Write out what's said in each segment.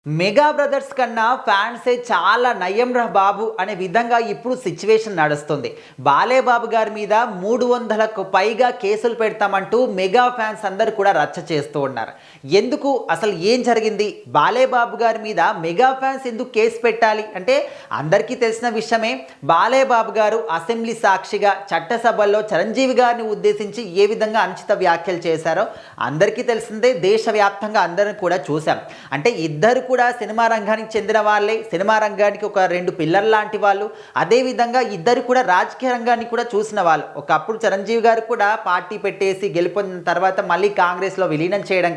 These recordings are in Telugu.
మెగా బ్రదర్స్ కన్నా ఫ్యాన్సే చాలా నయం రా బాబు అనే విధంగా ఇప్పుడు సిచ్యువేషన్ నడుస్తుంది. బాలేబాబు గారి మీద 300కు పైగా కేసులు పెడతామంటూ మెగా ఫ్యాన్స్ అందరూ కూడా రచ్చ చేస్తూ ఉన్నారు. ఎందుకు, అసలు ఏం జరిగింది, బాలేబాబు గారి మీద మెగా ఫ్యాన్స్ ఎందుకు కేసు పెట్టాలి అంటే అందరికీ తెలిసిన విషయమే. బాలేబాబు గారు అసెంబ్లీ సాక్షిగా చట్టసభల్లో చిరంజీవి గారిని ఉద్దేశించి ఏ విధంగా అనుచిత వ్యాఖ్యలు చేశారో అందరికీ తెలిసిందే. దేశవ్యాప్తంగా అందరం కూడా చూసాం. అంటే ఇద్దరు కూడా సినిమా రంగానికి చెందిన వాళ్ళే, సినిమా రంగానికి ఒక రెండు పిల్లర్ లాంటి వాళ్ళు. అదేవిధంగా ఇద్దరు కూడా రాజకీయ రంగాన్ని కూడా చూసిన వాళ్ళు. ఒకప్పుడు చిరంజీవి గారు కూడా పార్టీ పెట్టేసి గెలుపొందిన తర్వాత మళ్ళీ కాంగ్రెస్లో విలీనం చేయడం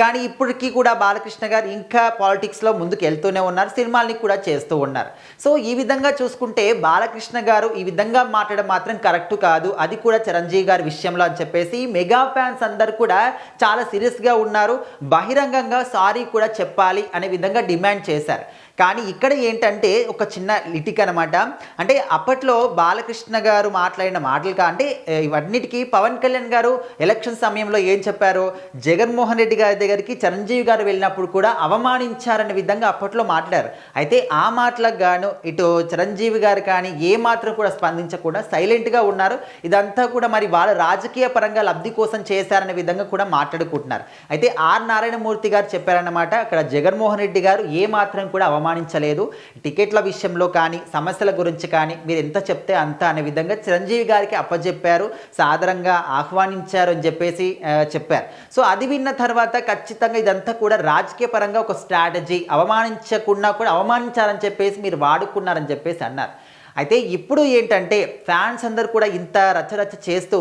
కానీ ఇప్పటికీ కూడా బాలకృష్ణ గారు ఇంకా పాలిటిక్స్లో ముందుకు వెళ్తూనే ఉన్నారు, సినిమాల్ని కూడా చేస్తూ ఉన్నారు. సో ఈ విధంగా చూసుకుంటే బాలకృష్ణ గారు ఈ విధంగా మాట్లాడడం మాత్రం కరెక్ట్ కాదు, అది కూడా చిరంజీవి గారి విషయంలో అని చెప్పేసి మెగా ఫ్యాన్స్ అందరు కూడా చాలా సీరియస్గా ఉన్నారు. బహిరంగంగా సారీ కూడా చెప్పాలి అనే విధంగా డిమాండ్ చేశారు. కానీ ఇక్కడ ఏంటంటే ఒక చిన్న లిటిక్ అనమాట. అంటే అప్పట్లో బాలకృష్ణ గారు మాట్లాడిన మాటలు అంటే ఇవన్నిటికీ పవన్ కళ్యాణ్ గారు ఎలక్షన్ సమయంలో ఏం చెప్పారు, జగన్మోహన్ రెడ్డి గారి దగ్గరికి చిరంజీవి గారు వెళ్ళినప్పుడు కూడా అవమానించారనే విధంగా అప్పట్లో మాట్లాడారు. అయితే ఆ మాటలకు గాను ఇటు చిరంజీవి గారు కానీ ఏ మాత్రం కూడా స్పందించకుండా సైలెంట్గా ఉన్నారు. ఇదంతా కూడా మరి వాళ్ళ రాజకీయ పరంగా లబ్ధి కోసం చేశారనే విధంగా కూడా మాట్లాడుకుంటున్నారు. అయితే ఆర్ నారాయణమూర్తి గారు చెప్పారన్నమాట, అక్కడ జగన్మోహన్ రెడ్డి గారు ఏ మాత్రం కూడా అవమానించలేదు, టికెట్ల విషయంలో కానీ సమస్యల గురించి కానీ మీరు ఎంత చెప్తే అంత అనే విధంగా చిరంజీవి గారికి అప్పచెప్పారు, సాదరంగా ఆహ్వానించారు అని చెప్పేసి చెప్పారు. సో అది విన్న తర్వాత ఖచ్చితంగా ఇదంతా కూడా రాజకీయ పరంగా ఒక స్ట్రాటజీ, అవమానించకుండా కూడా అవమానించారని చెప్పేసి మీరు వాడుకున్నారని చెప్పేసి అన్నారు. అయితే ఇప్పుడు ఏంటంటే ఫ్యాన్స్ అందరు కూడా ఇంత రచ్చరచ్చ చేస్తూ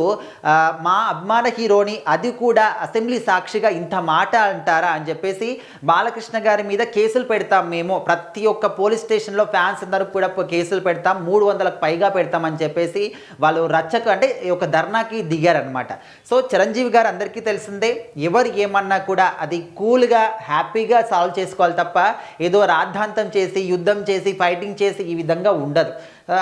మా అభిమాన హీరోని అది కూడా అసెంబ్లీ సాక్షిగా ఇంత మాట అంటారా అని చెప్పేసి బాలకృష్ణ గారి మీద కేసులు పెడతాం, మేము ప్రతి ఒక్క పోలీస్ స్టేషన్లో ఫ్యాన్స్ అందరూ కూడా కేసులు పెడతాం, 300కు పైగా పెడతామని చెప్పేసి వాళ్ళు రచ్చకు అంటే ఒక ధర్నాకి దిగారనమాట. సో చిరంజీవి గారు అందరికీ తెలిసిందే, ఎవరు ఏమన్నా కూడా అది కూల్గా హ్యాపీగా సాల్వ్ చేసుకోవాలి తప్ప ఏదో రాద్ధాంతం చేసి యుద్ధం చేసి ఫైటింగ్ చేసి ఈ విధంగా ఉండదు.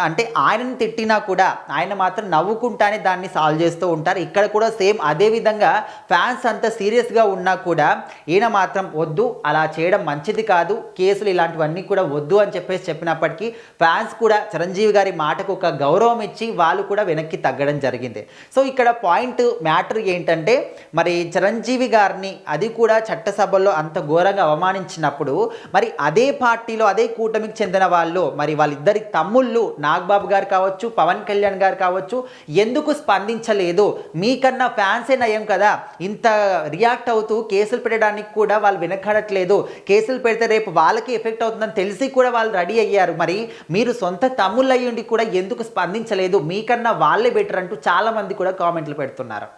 అంటే ఆయనను తిట్టినా కూడా ఆయన మాత్రం నవ్వుకుంటానే దాన్ని సాల్వ్ చేస్తూ ఉంటారు. ఇక్కడ కూడా సేమ్ అదే విధంగా ఫ్యాన్స్ అంత సీరియస్గా ఉన్నా కూడా ఈయన మాత్రం వద్దు, అలా చేయడం మంచిది కాదు, కేసులు ఇలాంటివన్నీ కూడా వద్దు అని చెప్పేసి చెప్పినప్పటికీ ఫ్యాన్స్ కూడా చిరంజీవి గారి మాటకు ఒక గౌరవం ఇచ్చి వాళ్ళు కూడా వెనక్కి తగ్గడం జరిగింది. సో ఇక్కడ పాయింట్ మ్యాటర్ ఏంటంటే మరి చిరంజీవి గారిని అది కూడా చట్టసభల్లో అంత ఘోరంగా అవమానించినప్పుడు మరి అదే పార్టీలో అదే కూటమికి చెందిన వాళ్ళు మరి వాళ్ళిద్దరి తమ్ముళ్ళు నాగబాబు గారు కావచ్చు, పవన్ కళ్యాణ్ గారు కావచ్చు, ఎందుకు స్పందించలేదు? మీకన్నా ఫ్యాన్సే నయం కదా, ఇంత రియాక్ట్ అవుతూ కేసులు పెట్టడానికి కూడా వాళ్ళు వెనకాడట్లేదు. కేసులు పెడితే రేపు వాళ్ళకి ఎఫెక్ట్ అవుతుందని తెలిసి కూడా వాళ్ళు రెడీ అయ్యారు. మరి మీరు సొంత తమ్ముళ్ళు అయ్యుండి కూడా ఎందుకు స్పందించలేదు? మీకన్నా వాళ్ళే బెటర్ అంటూ చాలామంది కూడా కామెంట్లు పెడుతున్నారు.